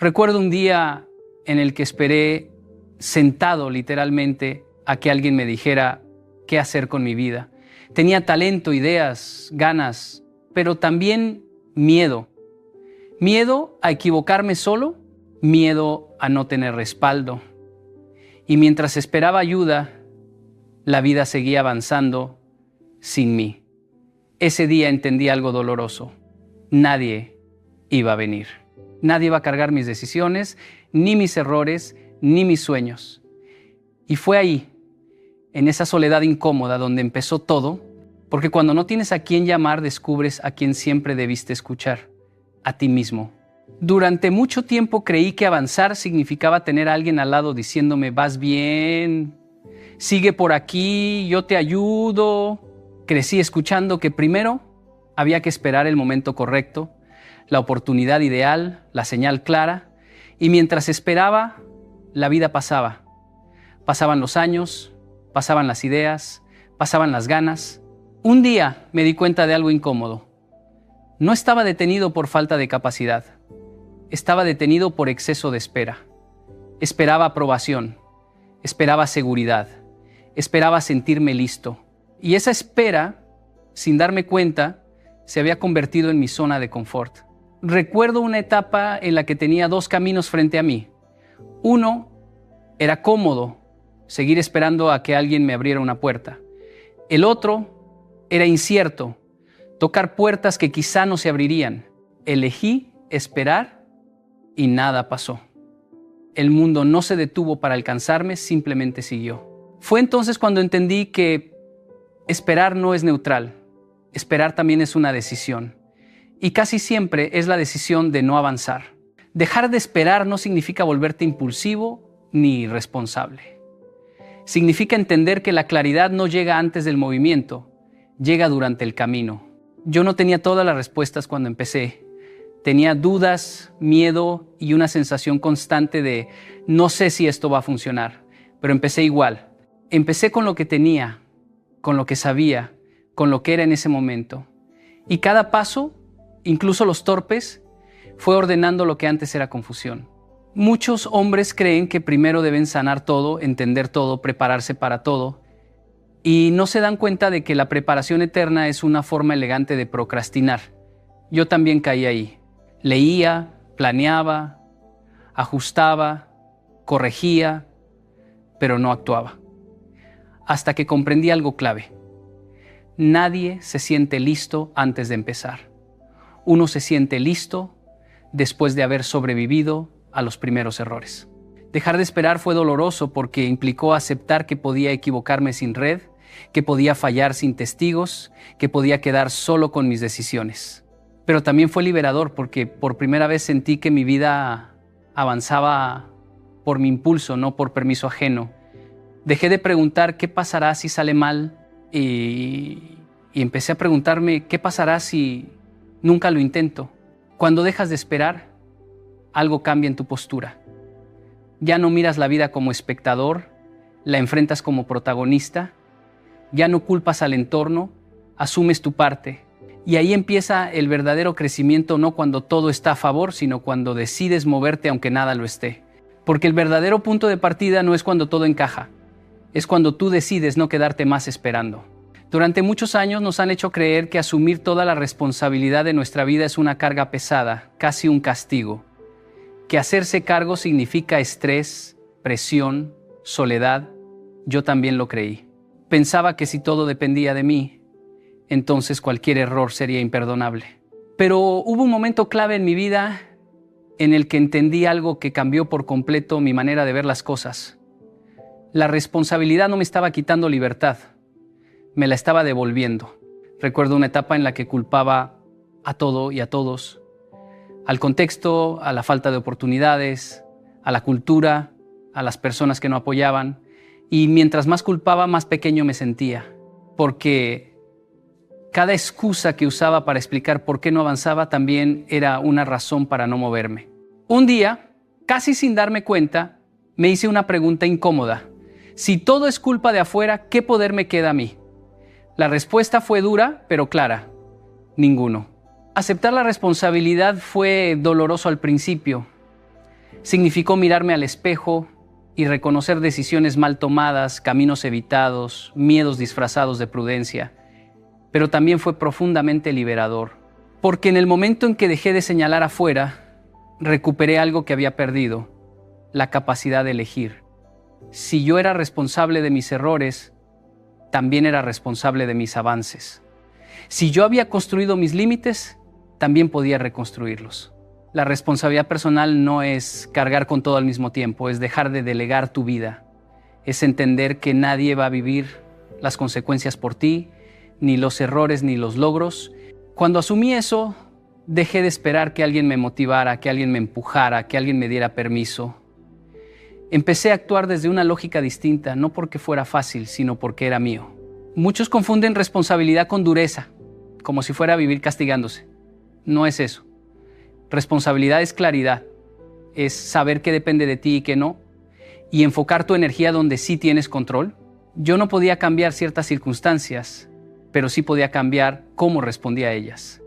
Recuerdo un día en el que esperé sentado literalmente a que alguien me dijera qué hacer con mi vida. Tenía talento, ideas, ganas, pero también miedo. Miedo a equivocarme solo, miedo a no tener respaldo. Y mientras esperaba ayuda, la vida seguía avanzando sin mí. Ese día entendí algo doloroso. Nadie iba a venir. Nadie iba a cargar mis decisiones, ni mis errores, ni mis sueños. Y fue ahí, en esa soledad incómoda, donde empezó todo, porque cuando no tienes a quién llamar, descubres a quien siempre debiste escuchar, a ti mismo. Durante mucho tiempo creí que avanzar significaba tener a alguien al lado diciéndome, vas bien, sigue por aquí, yo te ayudo. Crecí escuchando que primero había que esperar el momento correcto, la oportunidad ideal, la señal clara, y mientras esperaba, la vida pasaba. Pasaban los años, pasaban las ideas, pasaban las ganas. Un día me di cuenta de algo incómodo. No estaba detenido por falta de capacidad. Estaba detenido por exceso de espera. Esperaba aprobación, esperaba seguridad, esperaba sentirme listo. Y esa espera, sin darme cuenta, se había convertido en mi zona de confort. Recuerdo una etapa en la que tenía dos caminos frente a mí. Uno era cómodo, seguir esperando a que alguien me abriera una puerta. El otro era incierto, tocar puertas que quizá no se abrirían. Elegí esperar y nada pasó. El mundo no se detuvo para alcanzarme, simplemente siguió. Fue entonces cuando entendí que esperar no es neutral. Esperar también es una decisión. Y casi siempre es la decisión de no avanzar. Dejar de esperar no significa volverte impulsivo ni irresponsable. Significa entender que la claridad no llega antes del movimiento, llega durante el camino. Yo no tenía todas las respuestas cuando empecé. Tenía dudas, miedo y una sensación constante de no sé si esto va a funcionar, pero empecé igual. Empecé con lo que tenía, con lo que sabía, con lo que era en ese momento. Y cada paso, incluso los torpes, fue ordenando lo que antes era confusión. Muchos hombres creen que primero deben sanar todo, entender todo, prepararse para todo, y no se dan cuenta de que la preparación eterna es una forma elegante de procrastinar. Yo también caí ahí. Leía, planeaba, ajustaba, corregía, pero no actuaba. Hasta que comprendí algo clave. Nadie se siente listo antes de empezar. Uno se siente listo después de haber sobrevivido a los primeros errores. Dejar de esperar fue doloroso porque implicó aceptar que podía equivocarme sin red, que podía fallar sin testigos, que podía quedar solo con mis decisiones. Pero también fue liberador porque por primera vez sentí que mi vida avanzaba por mi impulso, no por permiso ajeno. Dejé de preguntar qué pasará si sale mal y empecé a preguntarme qué pasará si nunca lo intento. Cuando dejas de esperar, algo cambia en tu postura. Ya no miras la vida como espectador, la enfrentas como protagonista, ya no culpas al entorno, asumes tu parte. Y ahí empieza el verdadero crecimiento, no cuando todo está a favor, sino cuando decides moverte aunque nada lo esté. Porque el verdadero punto de partida no es cuando todo encaja, es cuando tú decides no quedarte más esperando. Durante muchos años nos han hecho creer que asumir toda la responsabilidad de nuestra vida es una carga pesada, casi un castigo. Que hacerse cargo significa estrés, presión, soledad. Yo también lo creí. Pensaba que si todo dependía de mí, entonces cualquier error sería imperdonable. Pero hubo un momento clave en mi vida en el que entendí algo que cambió por completo mi manera de ver las cosas. La responsabilidad no me estaba quitando libertad, me la estaba devolviendo. Recuerdo una etapa en la que culpaba a todo y a todos, al contexto, a la falta de oportunidades, a la cultura, a las personas que no apoyaban, y mientras más culpaba, más pequeño me sentía, porque cada excusa que usaba para explicar por qué no avanzaba también era una razón para no moverme. Un día, casi sin darme cuenta, me hice una pregunta incómoda. Si todo es culpa de afuera, ¿qué poder me queda a mí? La respuesta fue dura, pero clara. Ninguno. Aceptar la responsabilidad fue doloroso al principio. Significó mirarme al espejo y reconocer decisiones mal tomadas, caminos evitados, miedos disfrazados de prudencia. Pero también fue profundamente liberador, porque en el momento en que dejé de señalar afuera, recuperé algo que había perdido, la capacidad de elegir. Si yo era responsable de mis errores, también era responsable de mis avances. Si yo había construido mis límites, también podía reconstruirlos. La responsabilidad personal no es cargar con todo al mismo tiempo, es dejar de delegar tu vida. Es entender que nadie va a vivir las consecuencias por ti, ni los errores ni los logros. Cuando asumí eso, dejé de esperar que alguien me motivara, que alguien me empujara, que alguien me diera permiso. Empecé a actuar desde una lógica distinta, no porque fuera fácil, sino porque era mío. Muchos confunden responsabilidad con dureza, como si fuera a vivir castigándose. No es eso. Responsabilidad es claridad, es saber qué depende de ti y qué no, y enfocar tu energía donde sí tienes control. Yo no podía cambiar ciertas circunstancias, pero sí podía cambiar cómo respondía a ellas.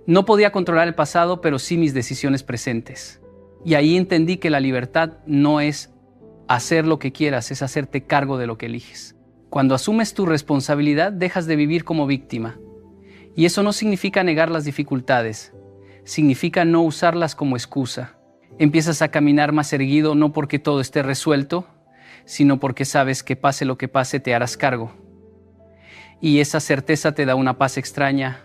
No podía controlar el pasado, pero sí mis decisiones presentes. Y ahí entendí que la libertad no es hacer lo que quieras, es hacerte cargo de lo que eliges. Cuando asumes tu responsabilidad, dejas de vivir como víctima. Y eso no significa negar las dificultades, significa no usarlas como excusa. Empiezas a caminar más erguido no porque todo esté resuelto, sino porque sabes que pase lo que pase te harás cargo. Y esa certeza te da una paz extraña,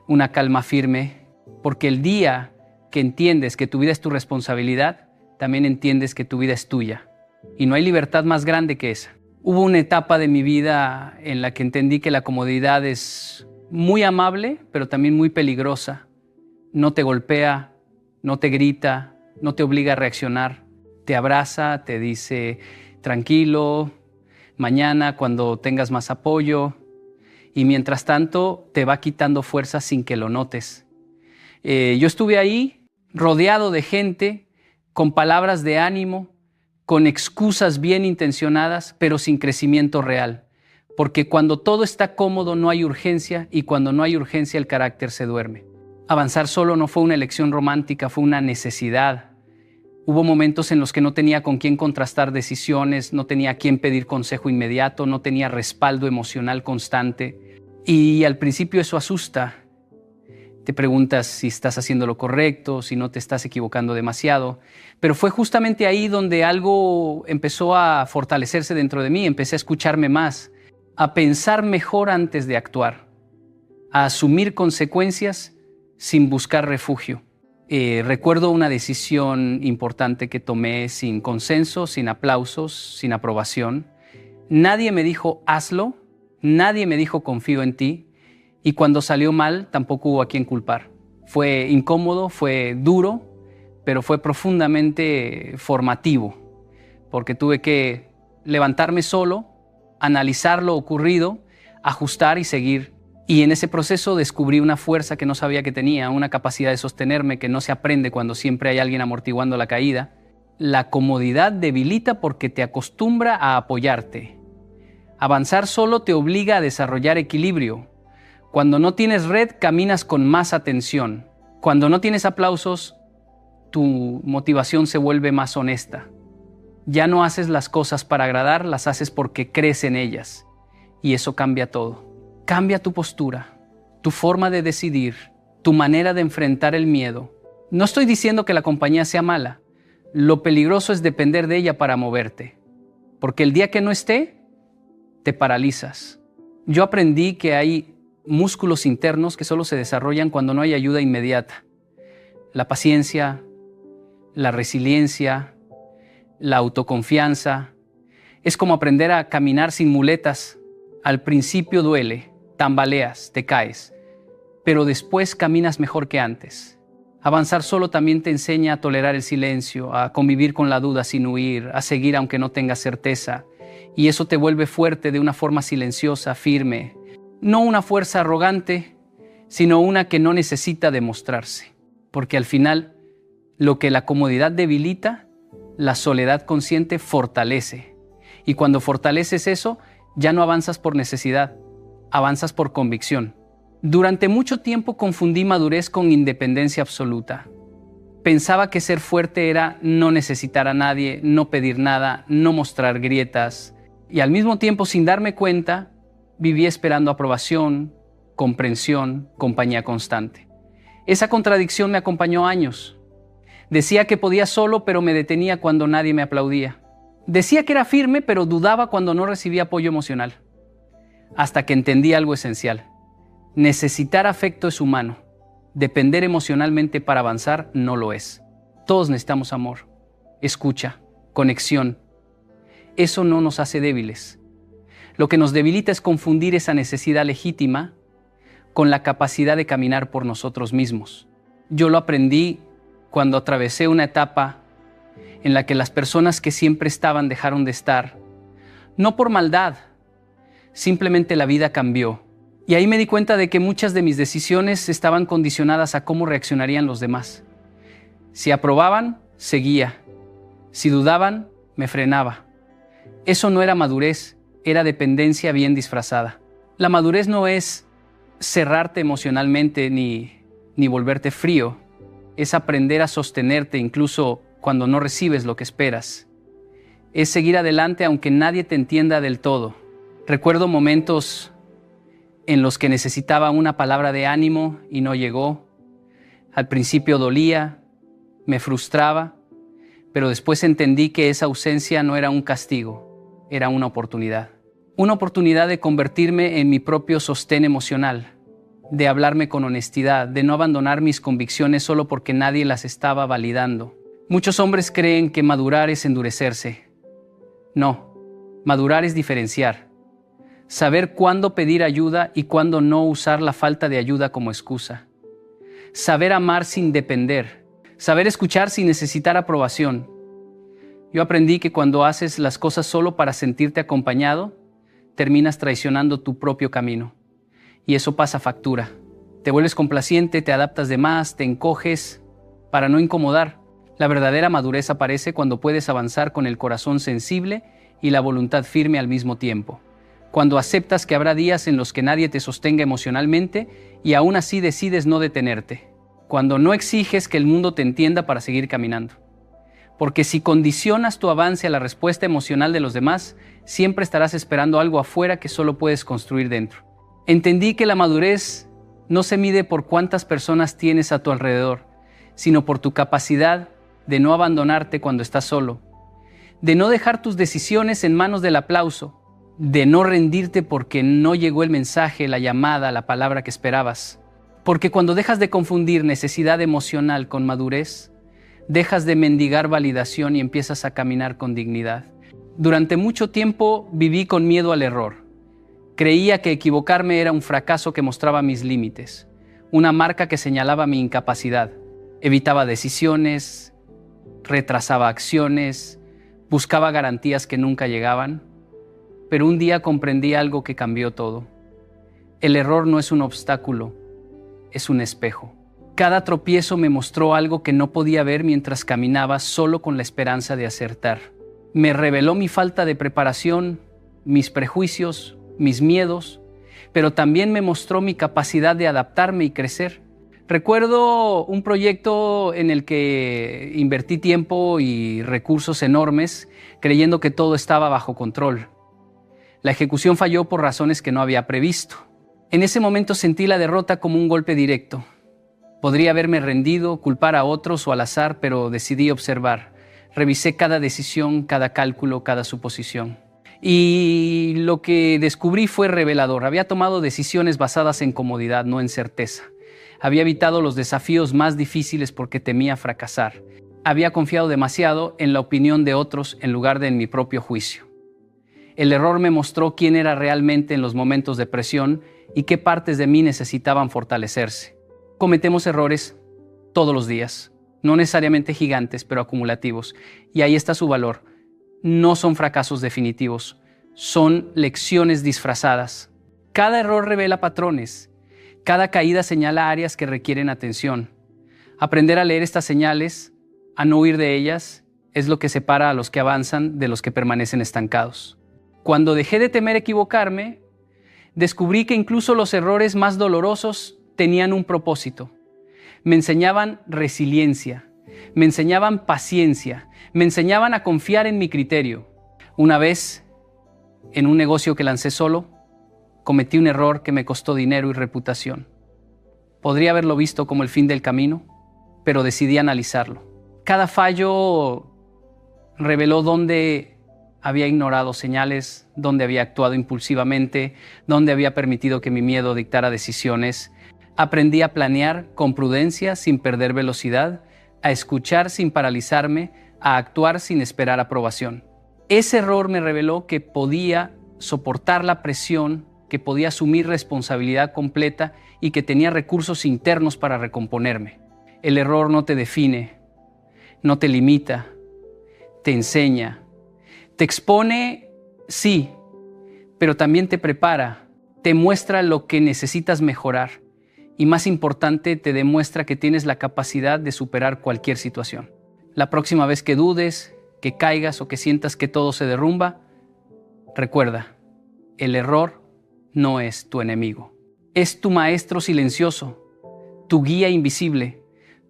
una calma firme, porque el día que entiendes que tu vida es tu responsabilidad, también entiendes que tu vida es tuya. Y no hay libertad más grande que esa. Hubo una etapa de mi vida en la que entendí que la comodidad es muy amable, pero también muy peligrosa. No te golpea, no te grita, no te obliga a reaccionar. Te abraza, te dice, tranquilo, mañana cuando tengas más apoyo. Y mientras tanto te va quitando fuerzas sin que lo notes. Yo estuve ahí rodeado de gente con palabras de ánimo, con excusas bien intencionadas, pero sin crecimiento real. Porque cuando todo está cómodo no hay urgencia, y cuando no hay urgencia el carácter se duerme. Avanzar solo no fue una elección romántica, fue una necesidad. Hubo momentos en los que no tenía con quién contrastar decisiones, no tenía a quién pedir consejo inmediato, no tenía respaldo emocional constante. Y al principio eso asusta. Te preguntas si estás haciendo lo correcto, si no te estás equivocando demasiado. Pero fue justamente ahí donde algo empezó a fortalecerse dentro de mí. Empecé a escucharme más, a pensar mejor antes de actuar, a asumir consecuencias sin buscar refugio. Recuerdo una decisión importante que tomé sin consenso, sin aplausos, sin aprobación. Nadie me dijo hazlo, nadie me dijo confío en ti, y cuando salió mal tampoco hubo a quien culpar. Fue incómodo, fue duro, pero fue profundamente formativo, porque tuve que levantarme solo, analizar lo ocurrido, ajustar y seguir. Y en ese proceso descubrí una fuerza que no sabía que tenía, una capacidad de sostenerme que no se aprende cuando siempre hay alguien amortiguando la caída. La comodidad debilita porque te acostumbra a apoyarte. Avanzar solo te obliga a desarrollar equilibrio. Cuando no tienes red, caminas con más atención. Cuando no tienes aplausos, tu motivación se vuelve más honesta. Ya no haces las cosas para agradar, las haces porque crees en ellas. Y eso cambia todo. Cambia tu postura, tu forma de decidir, tu manera de enfrentar el miedo. No estoy diciendo que la compañía sea mala. Lo peligroso es depender de ella para moverte. Porque el día que no esté, te paralizas. Yo aprendí que hay músculos internos que solo se desarrollan cuando no hay ayuda inmediata. La paciencia, la resiliencia, la autoconfianza. Es como aprender a caminar sin muletas. Al principio duele, tambaleas, te caes, pero después caminas mejor que antes. Avanzar solo también te enseña a tolerar el silencio, a convivir con la duda sin huir, a seguir aunque no tengas certeza. Y eso te vuelve fuerte de una forma silenciosa, firme. No una fuerza arrogante, sino una que no necesita demostrarse. Porque al final, lo que la comodidad debilita, la soledad consciente fortalece. Y cuando fortaleces eso, ya no avanzas por necesidad, avanzas por convicción. Durante mucho tiempo confundí madurez con independencia absoluta. Pensaba que ser fuerte era no necesitar a nadie, no pedir nada, no mostrar grietas. Y al mismo tiempo, sin darme cuenta, vivía esperando aprobación, comprensión, compañía constante. Esa contradicción me acompañó años. Decía que podía solo, pero me detenía cuando nadie me aplaudía. Decía que era firme, pero dudaba cuando no recibía apoyo emocional. Hasta que entendí algo esencial. Necesitar afecto es humano. Depender emocionalmente para avanzar no lo es. Todos necesitamos amor, escucha, conexión. Eso no nos hace débiles. Lo que nos debilita es confundir esa necesidad legítima con la capacidad de caminar por nosotros mismos. Yo lo aprendí cuando atravesé una etapa en la que las personas que siempre estaban dejaron de estar, no por maldad, simplemente la vida cambió. Y ahí me di cuenta de que muchas de mis decisiones estaban condicionadas a cómo reaccionarían los demás. Si aprobaban, seguía. Si dudaban, me frenaba. Eso no era madurez, era dependencia bien disfrazada. La madurez no es cerrarte emocionalmente ni volverte frío. Es aprender a sostenerte incluso cuando no recibes lo que esperas. Es seguir adelante aunque nadie te entienda del todo. Recuerdo momentos en los que necesitaba una palabra de ánimo y no llegó. Al principio dolía, me frustraba, pero después entendí que esa ausencia no era un castigo, era una oportunidad. Una oportunidad de convertirme en mi propio sostén emocional, de hablarme con honestidad, de no abandonar mis convicciones solo porque nadie las estaba validando. Muchos hombres creen que madurar es endurecerse. No, madurar es diferenciar. Saber cuándo pedir ayuda y cuándo no usar la falta de ayuda como excusa. Saber amar sin depender. Saber escuchar sin necesitar aprobación. Yo aprendí que cuando haces las cosas solo para sentirte acompañado, terminas traicionando tu propio camino. Y eso pasa factura. Te vuelves complaciente, te adaptas de más, te encoges para no incomodar. La verdadera madurez aparece cuando puedes avanzar con el corazón sensible y la voluntad firme al mismo tiempo. Cuando aceptas que habrá días en los que nadie te sostenga emocionalmente y aún así decides no detenerte. Cuando no exiges que el mundo te entienda para seguir caminando. Porque si condicionas tu avance a la respuesta emocional de los demás, siempre estarás esperando algo afuera que solo puedes construir dentro. Entendí que la madurez no se mide por cuántas personas tienes a tu alrededor, sino por tu capacidad de no abandonarte cuando estás solo, de no dejar tus decisiones en manos del aplauso, de no rendirte porque no llegó el mensaje, la llamada, la palabra que esperabas. Porque cuando dejas de confundir necesidad emocional con madurez, dejas de mendigar validación y empiezas a caminar con dignidad. Durante mucho tiempo viví con miedo al error. Creía que equivocarme era un fracaso que mostraba mis límites, una marca que señalaba mi incapacidad. Evitaba decisiones, retrasaba acciones, buscaba garantías que nunca llegaban. Pero un día comprendí algo que cambió todo. El error no es un obstáculo, es un espejo. Cada tropiezo me mostró algo que no podía ver mientras caminaba solo con la esperanza de acertar. Me reveló mi falta de preparación, mis prejuicios, mis miedos, pero también me mostró mi capacidad de adaptarme y crecer. Recuerdo un proyecto en el que invertí tiempo y recursos enormes, creyendo que todo estaba bajo control. La ejecución falló por razones que no había previsto. En ese momento sentí la derrota como un golpe directo. Podría haberme rendido, culpar a otros o al azar, pero decidí observar. Revisé cada decisión, cada cálculo, cada suposición. Y lo que descubrí fue revelador. Había tomado decisiones basadas en comodidad, no en certeza. Había evitado los desafíos más difíciles porque temía fracasar. Había confiado demasiado en la opinión de otros en lugar de en mi propio juicio. El error me mostró quién era realmente en los momentos de presión y qué partes de mí necesitaban fortalecerse. Cometemos errores todos los días, no necesariamente gigantes, pero acumulativos. Y ahí está su valor. No son fracasos definitivos, son lecciones disfrazadas. Cada error revela patrones. Cada caída señala áreas que requieren atención. Aprender a leer estas señales, a no huir de ellas, es lo que separa a los que avanzan de los que permanecen estancados. Cuando dejé de temer equivocarme, descubrí que incluso los errores más dolorosos tenían un propósito. Me enseñaban resiliencia, me enseñaban paciencia, me enseñaban a confiar en mi criterio. Una vez, en un negocio que lancé solo, cometí un error que me costó dinero y reputación. Podría haberlo visto como el fin del camino, pero decidí analizarlo. Cada fallo reveló dónde había ignorado señales, dónde había actuado impulsivamente, dónde había permitido que mi miedo dictara decisiones. Aprendí a planear con prudencia sin perder velocidad, a escuchar sin paralizarme, a actuar sin esperar aprobación. Ese error me reveló que podía soportar la presión, que podía asumir responsabilidad completa y que tenía recursos internos para recomponerme. El error no te define, no te limita, te enseña, te expone, sí, pero también te prepara, te muestra lo que necesitas mejorar y, más importante, te demuestra que tienes la capacidad de superar cualquier situación. La próxima vez que dudes, que caigas o que sientas que todo se derrumba, recuerda, el error no es tu enemigo. Es tu maestro silencioso, tu guía invisible,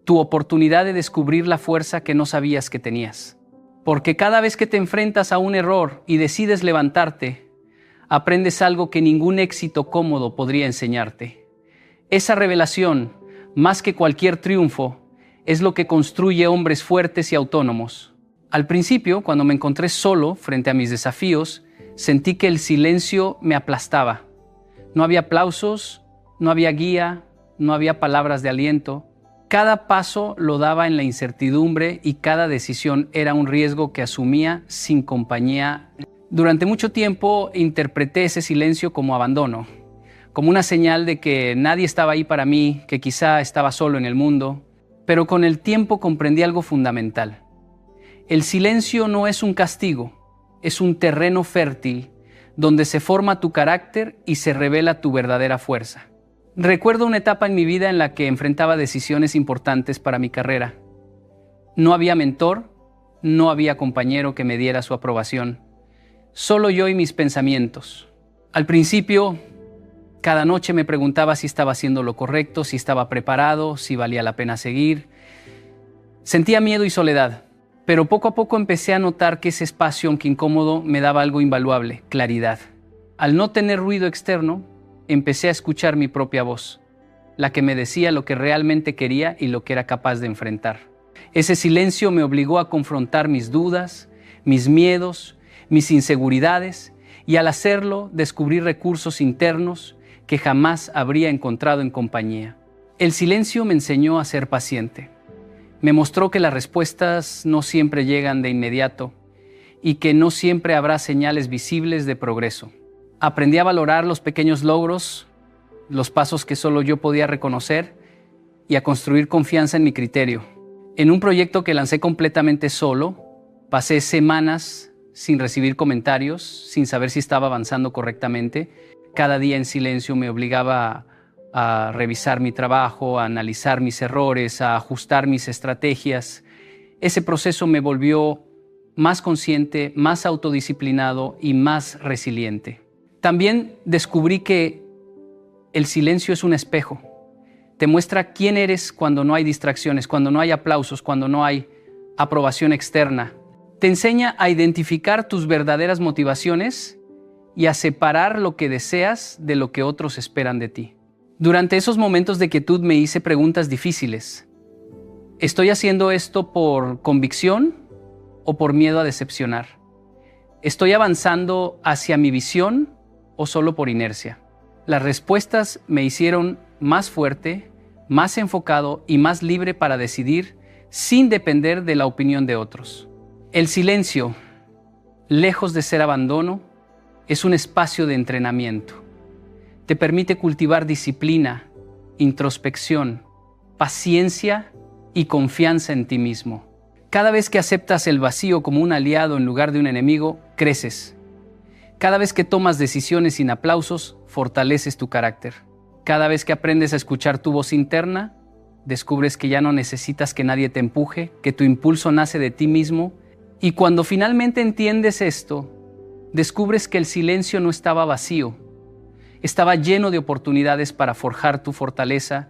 tu oportunidad de descubrir la fuerza que no sabías que tenías. Porque cada vez que te enfrentas a un error y decides levantarte, aprendes algo que ningún éxito cómodo podría enseñarte. Esa revelación, más que cualquier triunfo, es lo que construye hombres fuertes y autónomos. Al principio, cuando me encontré solo frente a mis desafíos, sentí que el silencio me aplastaba. No había aplausos, no había guía, no había palabras de aliento. Cada paso lo daba en la incertidumbre y cada decisión era un riesgo que asumía sin compañía. Durante mucho tiempo interpreté ese silencio como abandono, como una señal de que nadie estaba ahí para mí, que quizá estaba solo en el mundo. Pero con el tiempo comprendí algo fundamental. El silencio no es un castigo, es un terreno fértil donde se forma tu carácter y se revela tu verdadera fuerza. Recuerdo una etapa en mi vida en la que enfrentaba decisiones importantes para mi carrera. No había mentor, no había compañero que me diera su aprobación. Solo yo y mis pensamientos. Al principio, cada noche me preguntaba si estaba haciendo lo correcto, si estaba preparado, si valía la pena seguir. Sentía miedo y soledad, pero poco a poco empecé a notar que ese espacio, aunque incómodo, me daba algo invaluable: claridad. Al no tener ruido externo, empecé a escuchar mi propia voz, la que me decía lo que realmente quería y lo que era capaz de enfrentar. Ese silencio me obligó a confrontar mis dudas, mis miedos, mis inseguridades, y al hacerlo descubrí recursos internos que jamás habría encontrado en compañía. El silencio me enseñó a ser paciente. Me mostró que las respuestas no siempre llegan de inmediato y que no siempre habrá señales visibles de progreso. Aprendí a valorar los pequeños logros, los pasos que solo yo podía reconocer, y a construir confianza en mi criterio. En un proyecto que lancé completamente solo, pasé semanas sin recibir comentarios, sin saber si estaba avanzando correctamente. Cada día en silencio me obligaba a revisar mi trabajo, a analizar mis errores, a ajustar mis estrategias. Ese proceso me volvió más consciente, más autodisciplinado y más resiliente. También descubrí que el silencio es un espejo. Te muestra quién eres cuando no hay distracciones, cuando no hay aplausos, cuando no hay aprobación externa. Te enseña a identificar tus verdaderas motivaciones y a separar lo que deseas de lo que otros esperan de ti. Durante esos momentos de quietud me hice preguntas difíciles. ¿Estoy haciendo esto por convicción o por miedo a decepcionar? ¿Estoy avanzando hacia mi visión o solo por inercia? Las respuestas me hicieron más fuerte, más enfocado y más libre para decidir sin depender de la opinión de otros. El silencio, lejos de ser abandono, es un espacio de entrenamiento. Te permite cultivar disciplina, introspección, paciencia y confianza en ti mismo. Cada vez que aceptas el vacío como un aliado en lugar de un enemigo, creces. Cada vez que tomas decisiones sin aplausos, fortaleces tu carácter. Cada vez que aprendes a escuchar tu voz interna, descubres que ya no necesitas que nadie te empuje, que tu impulso nace de ti mismo. Y cuando finalmente entiendes esto, descubres que el silencio no estaba vacío, estaba lleno de oportunidades para forjar tu fortaleza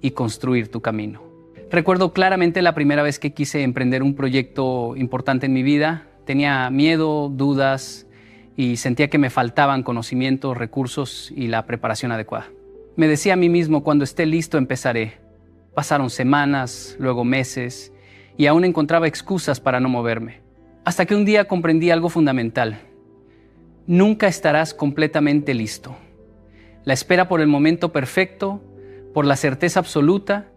y construir tu camino. Recuerdo claramente la primera vez que quise emprender un proyecto importante en mi vida. Tenía miedo, dudas y sentía que me faltaban conocimientos, recursos y la preparación adecuada. Me decía a mí mismo, cuando esté listo empezaré. Pasaron semanas, luego meses, y aún encontraba excusas para no moverme. Hasta que un día comprendí algo fundamental. Nunca estarás completamente listo. La espera por el momento perfecto, por la certeza absoluta,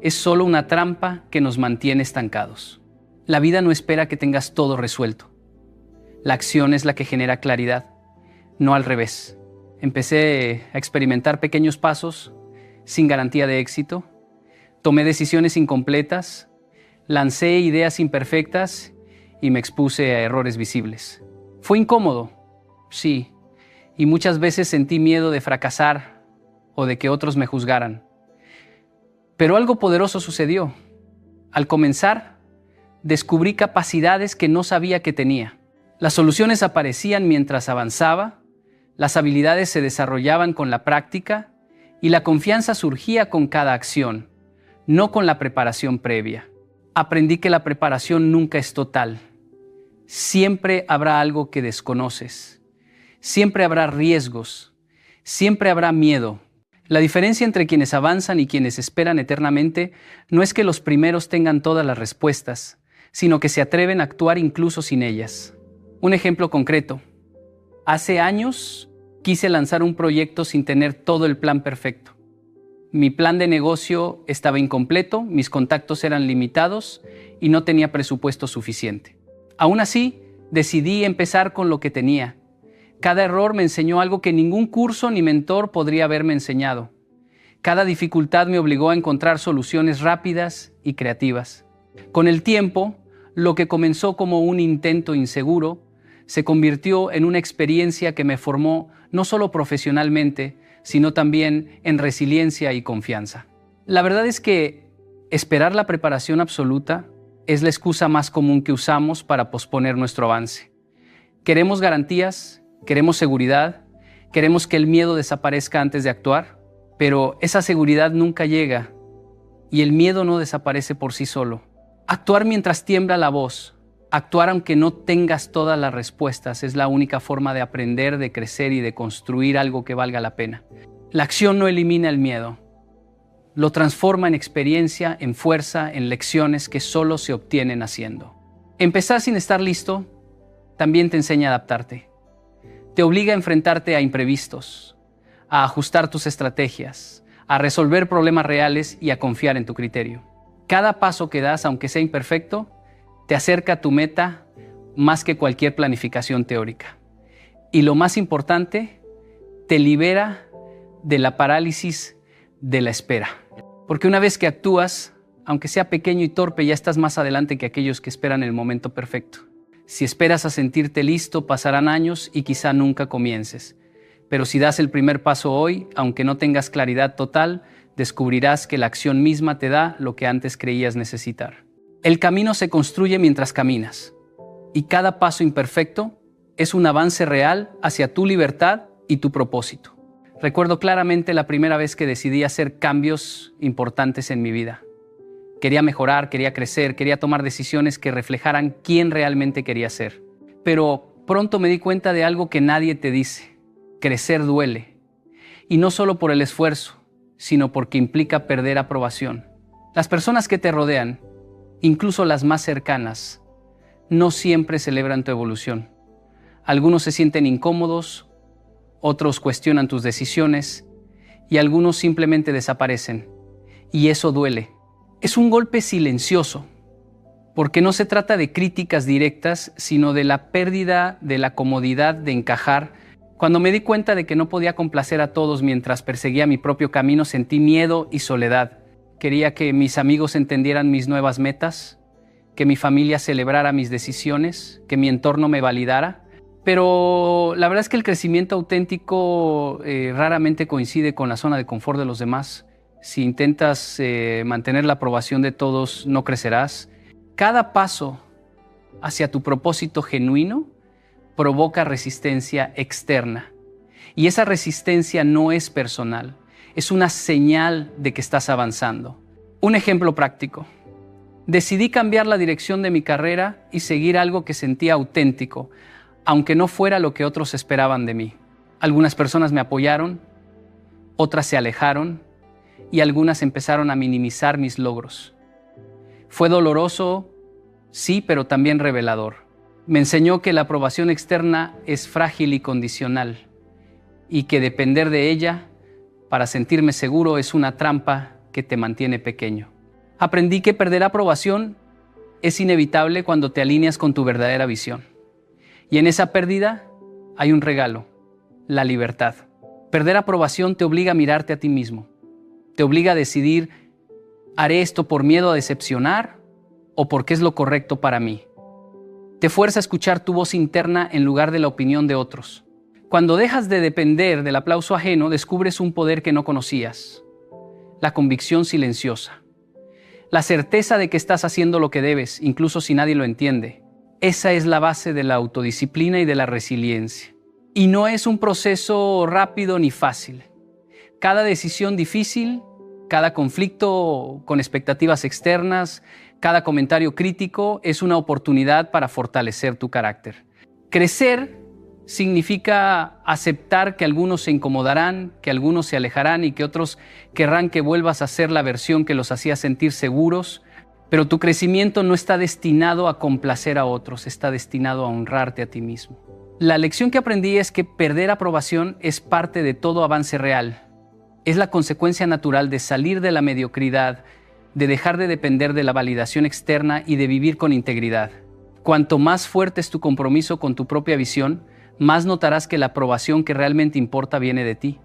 es solo una trampa que nos mantiene estancados. La vida no espera que tengas todo resuelto. La acción es la que genera claridad, no al revés. Empecé a experimentar pequeños pasos sin garantía de éxito. Tomé decisiones incompletas, lancé ideas imperfectas y me expuse a errores visibles. Fue incómodo, sí, y muchas veces sentí miedo de fracasar o de que otros me juzgaran. Pero algo poderoso sucedió. Al comenzar, descubrí capacidades que no sabía que tenía. Las soluciones aparecían mientras avanzaba, las habilidades se desarrollaban con la práctica y la confianza surgía con cada acción, no con la preparación previa. Aprendí que la preparación nunca es total. Siempre habrá algo que desconoces. Siempre habrá riesgos. Siempre habrá miedo. La diferencia entre quienes avanzan y quienes esperan eternamente no es que los primeros tengan todas las respuestas, sino que se atreven a actuar incluso sin ellas. Un ejemplo concreto. Hace años quise lanzar un proyecto sin tener todo el plan perfecto. Mi plan de negocio estaba incompleto, mis contactos eran limitados y no tenía presupuesto suficiente. Aún así, decidí empezar con lo que tenía. Cada error me enseñó algo que ningún curso ni mentor podría haberme enseñado. Cada dificultad me obligó a encontrar soluciones rápidas y creativas. Con el tiempo, lo que comenzó como un intento inseguro se convirtió en una experiencia que me formó no solo profesionalmente, sino también en resiliencia y confianza. La verdad es que esperar la preparación absoluta es la excusa más común que usamos para posponer nuestro avance. Queremos garantías, queremos seguridad, queremos que el miedo desaparezca antes de actuar, pero esa seguridad nunca llega y el miedo no desaparece por sí solo. Actuar mientras tiembla la voz, actuar aunque no tengas todas las respuestas, es la única forma de aprender, de crecer y de construir algo que valga la pena. La acción no elimina el miedo, lo transforma en experiencia, en fuerza, en lecciones que solo se obtienen haciendo. Empezar sin estar listo también te enseña a adaptarte. Te obliga a enfrentarte a imprevistos, a ajustar tus estrategias, a resolver problemas reales y a confiar en tu criterio. Cada paso que das, aunque sea imperfecto, te acerca a tu meta más que cualquier planificación teórica. Y lo más importante, te libera de la parálisis de la espera. Porque una vez que actúas, aunque sea pequeño y torpe, ya estás más adelante que aquellos que esperan el momento perfecto. Si esperas a sentirte listo, pasarán años y quizá nunca comiences. Pero si das el primer paso hoy, aunque no tengas claridad total, descubrirás que la acción misma te da lo que antes creías necesitar. El camino se construye mientras caminas, y cada paso imperfecto es un avance real hacia tu libertad y tu propósito. Recuerdo claramente la primera vez que decidí hacer cambios importantes en mi vida. Quería mejorar, quería crecer, quería tomar decisiones que reflejaran quién realmente quería ser. Pero pronto me di cuenta de algo que nadie te dice. Crecer duele. Y no solo por el esfuerzo, sino porque implica perder aprobación. Las personas que te rodean, incluso las más cercanas, no siempre celebran tu evolución. Algunos se sienten incómodos, otros cuestionan tus decisiones y algunos simplemente desaparecen. Y eso duele. Es un golpe silencioso, porque no se trata de críticas directas, sino de la pérdida de la comodidad de encajar. Cuando me di cuenta de que no podía complacer a todos mientras perseguía mi propio camino, sentí miedo y soledad. Quería que mis amigos entendieran mis nuevas metas, que mi familia celebrara mis decisiones, que mi entorno me validara. Pero la verdad es que el crecimiento auténtico raramente coincide con la zona de confort de los demás. Si intentas mantener la aprobación de todos, no crecerás. Cada paso hacia tu propósito genuino provoca resistencia externa. Y esa resistencia no es personal, es una señal de que estás avanzando. Un ejemplo práctico. Decidí cambiar la dirección de mi carrera y seguir algo que sentía auténtico, aunque no fuera lo que otros esperaban de mí. Algunas personas me apoyaron, otras se alejaron y algunas empezaron a minimizar mis logros. Fue doloroso, sí, pero también revelador. Me enseñó que la aprobación externa es frágil y condicional y que depender de ella para sentirme seguro es una trampa que te mantiene pequeño. Aprendí que perder aprobación es inevitable cuando te alineas con tu verdadera visión. Y en esa pérdida hay un regalo, la libertad. Perder aprobación te obliga a mirarte a ti mismo. Te obliga a decidir, ¿haré esto por miedo a decepcionar o porque es lo correcto para mí? Te fuerza a escuchar tu voz interna en lugar de la opinión de otros. Cuando dejas de depender del aplauso ajeno, descubres un poder que no conocías. La convicción silenciosa. La certeza de que estás haciendo lo que debes, incluso si nadie lo entiende. Esa es la base de la autodisciplina y de la resiliencia. Y no es un proceso rápido ni fácil. Cada decisión difícil, cada conflicto con expectativas externas, cada comentario crítico es una oportunidad para fortalecer tu carácter. Crecer significa aceptar que algunos se incomodarán, que algunos se alejarán y que otros querrán que vuelvas a ser la versión que los hacía sentir seguros, pero tu crecimiento no está destinado a complacer a otros, está destinado a honrarte a ti mismo. La lección que aprendí es que perder aprobación es parte de todo avance real. Es la consecuencia natural de salir de la mediocridad, de dejar de depender de la validación externa y de vivir con integridad. Cuanto más fuerte es tu compromiso con tu propia visión, más notarás que la aprobación que realmente importa viene de ti.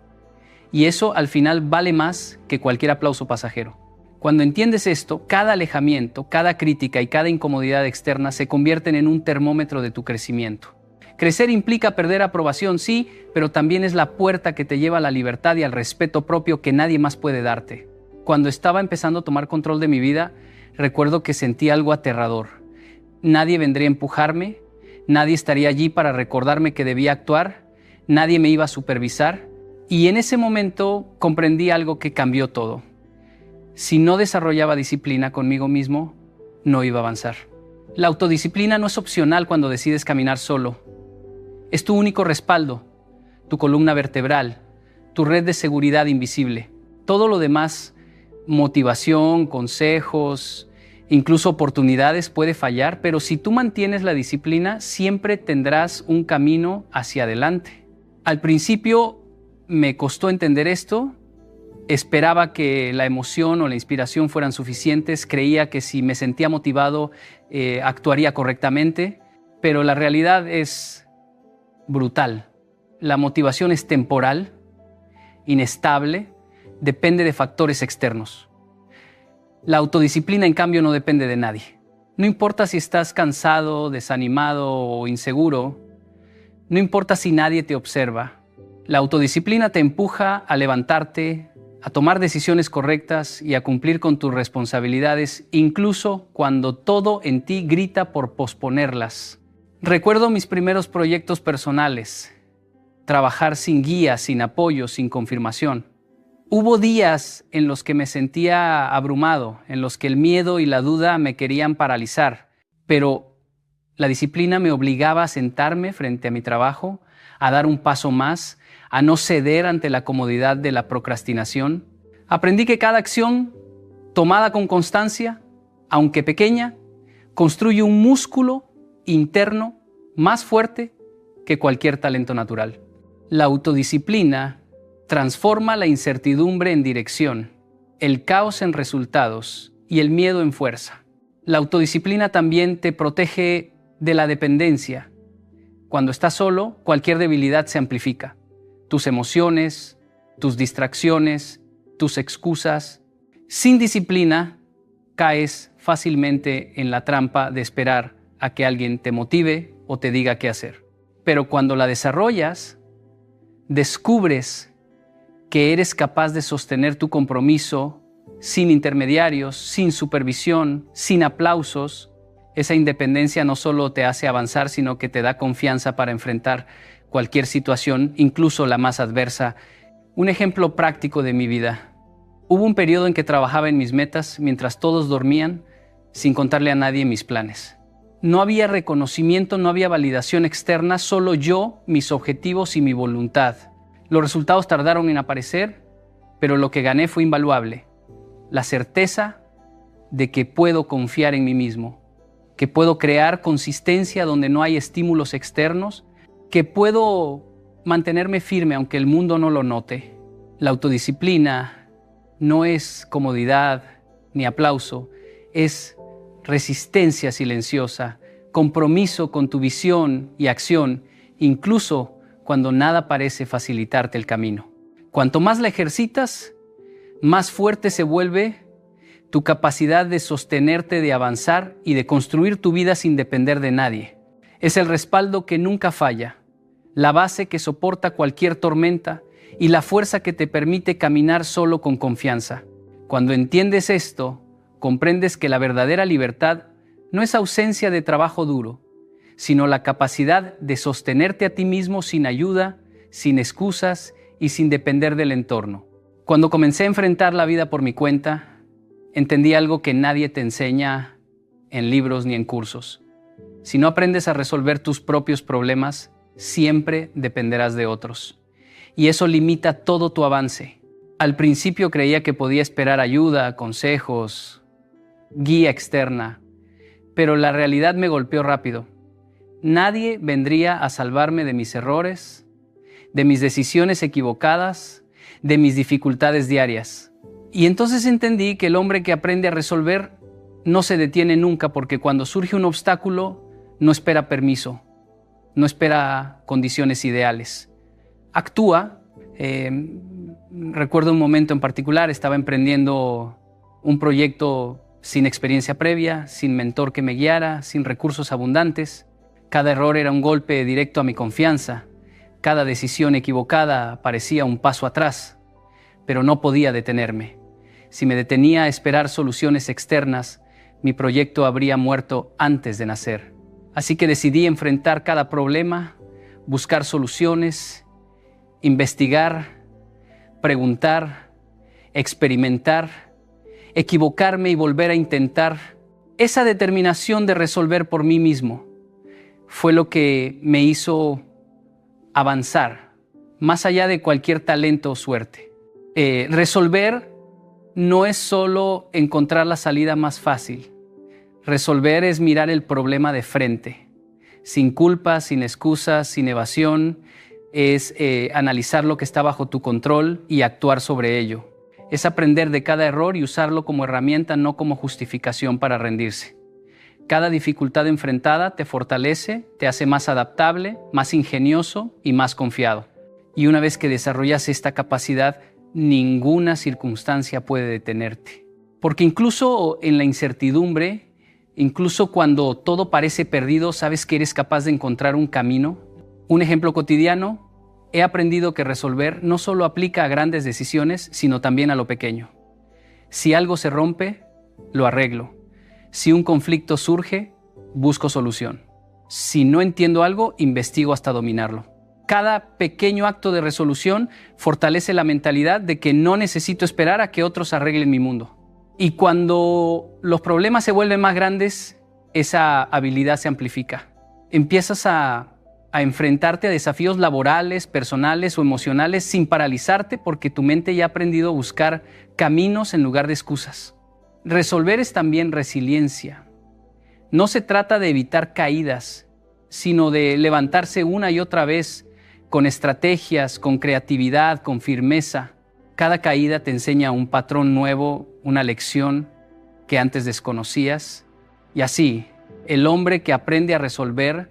Y eso al final vale más que cualquier aplauso pasajero. Cuando entiendes esto, cada alejamiento, cada crítica y cada incomodidad externa se convierten en un termómetro de tu crecimiento. Crecer implica perder aprobación, sí, pero también es la puerta que te lleva a la libertad y al respeto propio que nadie más puede darte. Cuando estaba empezando a tomar control de mi vida, recuerdo que sentí algo aterrador. Nadie vendría a empujarme, nadie estaría allí para recordarme que debía actuar, nadie me iba a supervisar, y en ese momento comprendí algo que cambió todo. Si no desarrollaba disciplina conmigo mismo, no iba a avanzar. La autodisciplina no es opcional cuando decides caminar solo. Es tu único respaldo, tu columna vertebral, tu red de seguridad invisible. Todo lo demás, motivación, consejos, incluso oportunidades puede fallar, pero si tú mantienes la disciplina, siempre tendrás un camino hacia adelante. Al principio me costó entender esto. Esperaba que la emoción o la inspiración fueran suficientes, creía que si me sentía motivado actuaría correctamente, pero la realidad es brutal. La motivación es temporal, inestable, depende de factores externos. La autodisciplina, en cambio, no depende de nadie. No importa si estás cansado, desanimado o inseguro, no importa si nadie te observa. La autodisciplina te empuja a levantarte, a tomar decisiones correctas y a cumplir con tus responsabilidades, incluso cuando todo en ti grita por posponerlas. Recuerdo mis primeros proyectos personales, trabajar sin guía, sin apoyo, sin confirmación. Hubo días en los que me sentía abrumado, en los que el miedo y la duda me querían paralizar, pero la disciplina me obligaba a sentarme frente a mi trabajo, a dar un paso más, a no ceder ante la comodidad de la procrastinación. Aprendí que cada acción tomada con constancia, aunque pequeña, construye un músculo interno más fuerte que cualquier talento natural. La autodisciplina transforma la incertidumbre en dirección, el caos en resultados y el miedo en fuerza. La autodisciplina también te protege de la dependencia. Cuando estás solo, cualquier debilidad se amplifica. Tus emociones, tus distracciones, tus excusas. Sin disciplina, caes fácilmente en la trampa de esperar a que alguien te motive o te diga qué hacer. Pero cuando la desarrollas, descubres que eres capaz de sostener tu compromiso sin intermediarios, sin supervisión, sin aplausos. Esa independencia no solo te hace avanzar, sino que te da confianza para enfrentar cualquier situación, incluso la más adversa. Un ejemplo práctico de mi vida. Hubo un periodo en que trabajaba en mis metas mientras todos dormían, sin contarle a nadie mis planes. No había reconocimiento, no había validación externa, solo yo, mis objetivos y mi voluntad. Los resultados tardaron en aparecer, pero lo que gané fue invaluable. La certeza de que puedo confiar en mí mismo, que puedo crear consistencia donde no hay estímulos externos, que puedo mantenerme firme aunque el mundo no lo note. La autodisciplina no es comodidad ni aplauso, es resistencia silenciosa, compromiso con tu visión y acción, incluso cuando nada parece facilitarte el camino. Cuanto más la ejercitas, más fuerte se vuelve tu capacidad de sostenerte, de avanzar y de construir tu vida sin depender de nadie. Es el respaldo que nunca falla, la base que soporta cualquier tormenta y la fuerza que te permite caminar solo con confianza. Cuando entiendes esto, comprendes que la verdadera libertad no es ausencia de trabajo duro, sino la capacidad de sostenerte a ti mismo sin ayuda, sin excusas y sin depender del entorno. Cuando comencé a enfrentar la vida por mi cuenta, entendí algo que nadie te enseña en libros ni en cursos. Si no aprendes a resolver tus propios problemas, siempre dependerás de otros. Y eso limita todo tu avance. Al principio creía que podía esperar ayuda, consejos, guía externa, pero la realidad me golpeó rápido. Nadie vendría a salvarme de mis errores, de mis decisiones equivocadas, de mis dificultades diarias. Y entonces entendí que el hombre que aprende a resolver no se detiene nunca, porque cuando surge un obstáculo no espera permiso, no espera condiciones ideales. Actúa. Recuerdo un momento en particular, estaba emprendiendo un proyecto sin experiencia previa, sin mentor que me guiara, sin recursos abundantes. Cada error era un golpe directo a mi confianza. Cada decisión equivocada parecía un paso atrás, pero no podía detenerme. Si me detenía a esperar soluciones externas, mi proyecto habría muerto antes de nacer. Así que decidí enfrentar cada problema, buscar soluciones, investigar, preguntar, experimentar, equivocarme y volver a intentar. Esa determinación de resolver por mí mismo fue lo que me hizo avanzar, más allá de cualquier talento o suerte. Resolver no es solo encontrar la salida más fácil. Resolver es mirar el problema de frente, sin culpa, sin excusas, sin evasión. Es analizar lo que está bajo tu control y actuar sobre ello. Es aprender de cada error y usarlo como herramienta, no como justificación para rendirse. Cada dificultad enfrentada te fortalece, te hace más adaptable, más ingenioso y más confiado. Y una vez que desarrollas esta capacidad, ninguna circunstancia puede detenerte. Porque incluso en la incertidumbre, incluso cuando todo parece perdido, sabes que eres capaz de encontrar un camino. Un ejemplo cotidiano: he aprendido que resolver no solo aplica a grandes decisiones, sino también a lo pequeño. Si algo se rompe, lo arreglo. Si un conflicto surge, busco solución. Si no entiendo algo, investigo hasta dominarlo. Cada pequeño acto de resolución fortalece la mentalidad de que no necesito esperar a que otros arreglen mi mundo. Y cuando los problemas se vuelven más grandes, esa habilidad se amplifica. Empiezas a enfrentarte a desafíos laborales, personales o emocionales sin paralizarte, porque tu mente ya ha aprendido a buscar caminos en lugar de excusas. Resolver es también resiliencia. No se trata de evitar caídas, sino de levantarse una y otra vez con estrategias, con creatividad, con firmeza. Cada caída te enseña un patrón nuevo, una lección que antes desconocías. Y así, el hombre que aprende a resolver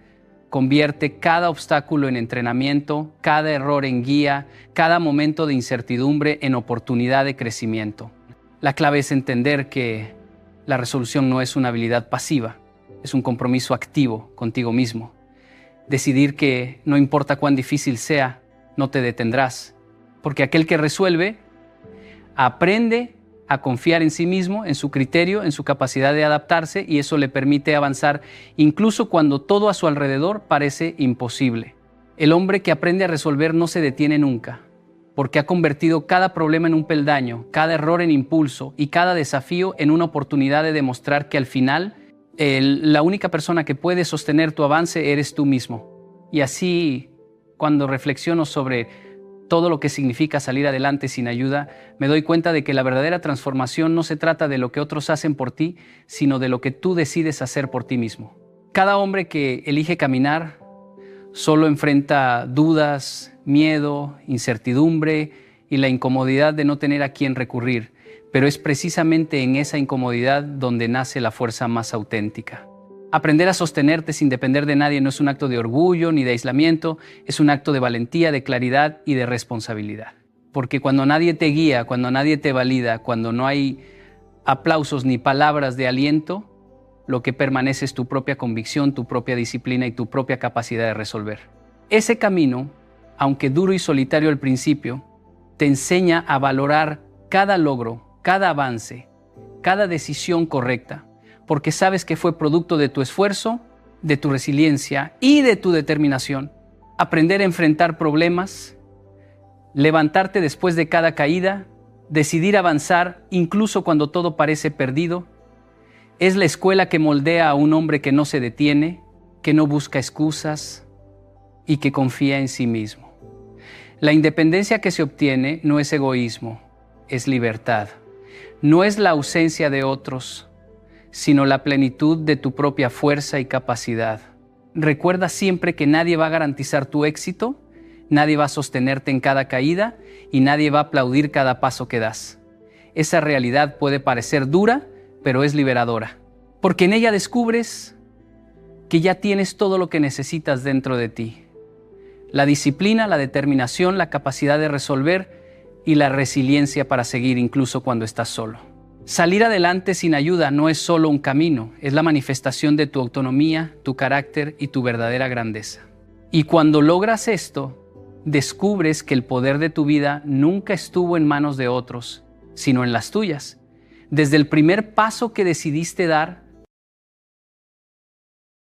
convierte cada obstáculo en entrenamiento, cada error en guía, cada momento de incertidumbre en oportunidad de crecimiento. La clave es entender que la resolución no es una habilidad pasiva, es un compromiso activo contigo mismo. Decidir que no importa cuán difícil sea, no te detendrás, porque aquel que resuelve aprende a confiar en sí mismo, en su criterio, en su capacidad de adaptarse, y eso le permite avanzar incluso cuando todo a su alrededor parece imposible. El hombre que aprende a resolver no se detiene nunca. porque ha convertido cada problema en un peldaño, cada error en impulso y cada desafío en una oportunidad de demostrar que al final la única persona que puede sostener tu avance eres tú mismo. Y así, cuando reflexiono sobre todo lo que significa salir adelante sin ayuda, me doy cuenta de que la verdadera transformación no se trata de lo que otros hacen por ti, sino de lo que tú decides hacer por ti mismo. Cada hombre que elige caminar solo enfrenta dudas, miedo, incertidumbre y la incomodidad de no tener a quién recurrir, pero es precisamente en esa incomodidad donde nace la fuerza más auténtica. Aprender a sostenerte sin depender de nadie no es un acto de orgullo ni de aislamiento, es un acto de valentía, de claridad y de responsabilidad. Porque cuando nadie te guía, cuando nadie te valida, cuando no hay aplausos ni palabras de aliento, lo que permanece es tu propia convicción, tu propia disciplina y tu propia capacidad de resolver. Ese camino, aunque duro y solitario al principio, te enseña a valorar cada logro, cada avance, cada decisión correcta, porque sabes que fue producto de tu esfuerzo, de tu resiliencia y de tu determinación. Aprender a enfrentar problemas, levantarte después de cada caída, decidir avanzar incluso cuando todo parece perdido, es la escuela que moldea a un hombre que no se detiene, que no busca excusas y que confía en sí mismo. La independencia que se obtiene no es egoísmo, es libertad. No es la ausencia de otros, sino la plenitud de tu propia fuerza y capacidad. Recuerda siempre que nadie va a garantizar tu éxito, nadie va a sostenerte en cada caída y nadie va a aplaudir cada paso que das. Esa realidad puede parecer dura, pero es liberadora, porque en ella descubres que ya tienes todo lo que necesitas dentro de ti. La disciplina, la determinación, la capacidad de resolver y la resiliencia para seguir incluso cuando estás solo. Salir adelante sin ayuda no es solo un camino, es la manifestación de tu autonomía, tu carácter y tu verdadera grandeza. Y cuando logras esto, descubres que el poder de tu vida nunca estuvo en manos de otros, sino en las tuyas. Desde el primer paso que decidiste dar,